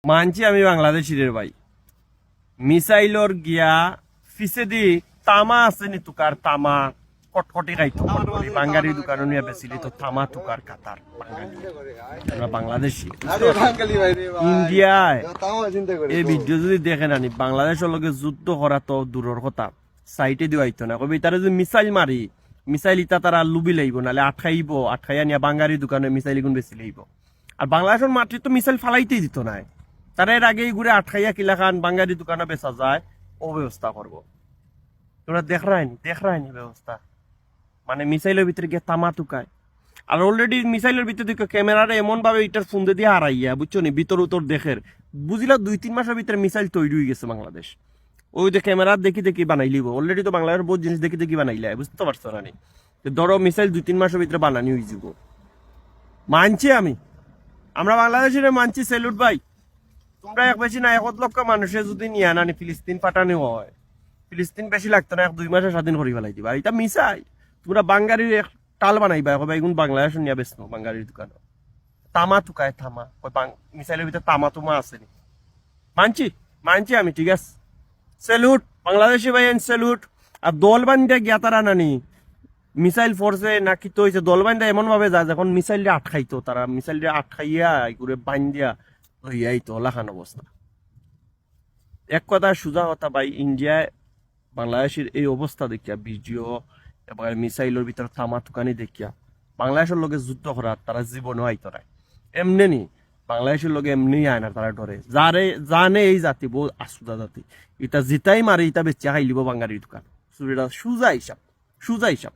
মানছি আমি বাংলাদেশিদের ভাই মিসাইলর গিয়া ফিসে দি তামা আছে নি তুকার তামা কটকটি খাইতো কটকটি বাঙ্গারি দোকান নিয়ে বেশিলি তো তামা তুকার কাতার বাঙালি আমরা বাংলাদেশি ইন্ডিয়ায় এই ভিডিও যদি দেখেন আনি বাংলাদেশের লগে যুদ্ধ করা তো দূরের কথা সাইটে দিওয়াইতো না কবি তারা যদি মিসাইল মারি মিসাইল ইটা তারা লুবি লাইব নাহলে আটকাইয়া নিয়ে বাঙ্গারি দোকানে মিসাইল গুণ বেশি লাইব আর বাংলাদেশের মাটি তো মিসাইল ফালাইতেই দিত না তারা এর আগেই ঘুরে আটকাইয়া কিলা খান বাঙ্গারি দোকানে বেচা যায় ও ব্যবস্থা করবো তোমরা দেখ রায়নি ব্যবস্থা মানে মিসাইলের ভিতরে গিয়ে তামা তুকায় আর অলরেডি মিসাইলের ভিতরে দিকে ক্যামেরারে এমন ভাবে এটার ফুন্দে দিয়ে হারাইয়া বুঝছো নি ভিতর উত্তর দেখের বুঝিলা 2-3 মাসের ভিতরে মিসাইল তৈরি হয়ে গেছে বাংলাদেশ ওই যে ক্যামেরা দেখি বানাইলিব অলরেডি তো বাংলাদেশের বহুত জিনিস দেখি বানাইলে বুঝতে পারছো না নি ধরো মিসাইল 2-3 মাসের ভিতরে বানানি হয়ে যাব মানছি আমরা বাংলাদেশের মানছি স্যালুট ভাই তোমরা এক বেশি না 1 লক্ষ মানুষের যদি নিয়ে আনানি ফিলিস্তিন পাঠানো হয় ফিলিস্তিন বেশি লাগতো না 1-2 মাসে স্বাধীন করে ফেলাই দিবা এটা মিসাইল তোমরা বাঙ্গারির টাল বানাইবা এখন এগুন বাংলাদেশ নিয়ে বেসনো বাঙ্গারির দোকানে তামা তুকায় থামা ওই মিসাইলের ভিতরে তামা তুমা আছে নি মানছি আমি ঠিক আছে স্যালুট বাংলাদেশি ভাই স্যালুট আর দল বান্ধে গিয়া তারা নানি মিসাইল ফোর্সে নাকি তো হয়েছে দল বান্ধে এমন ভাবে যায় যখন মিসাইলটা আটকাইতো তারা মিসাইলটা আটকাইয়া করে বান্ধিয়া লইয়াই তো লাখান অবস্থা এক কথা সোজা কথা ভাই ইন্ডিয়ায় বাংলাদেশের এই অবস্থা দেখিয়া ভিডিও এবং মিসাইলের ভিতরে থামা তুকানি দেখিয়া বাংলাদেশের লোকে যুদ্ধ করার তারা জীবনও আইতো না এমনি নি বাংলাদেশের লোকে এমনি আয় না তারা ডরে জানে এই জাতি বহু আসুদা জাতি এটা জিতাই মারে এটা বেচিয়া খাইলিব বাঙালির দোকান সুজা হিসাব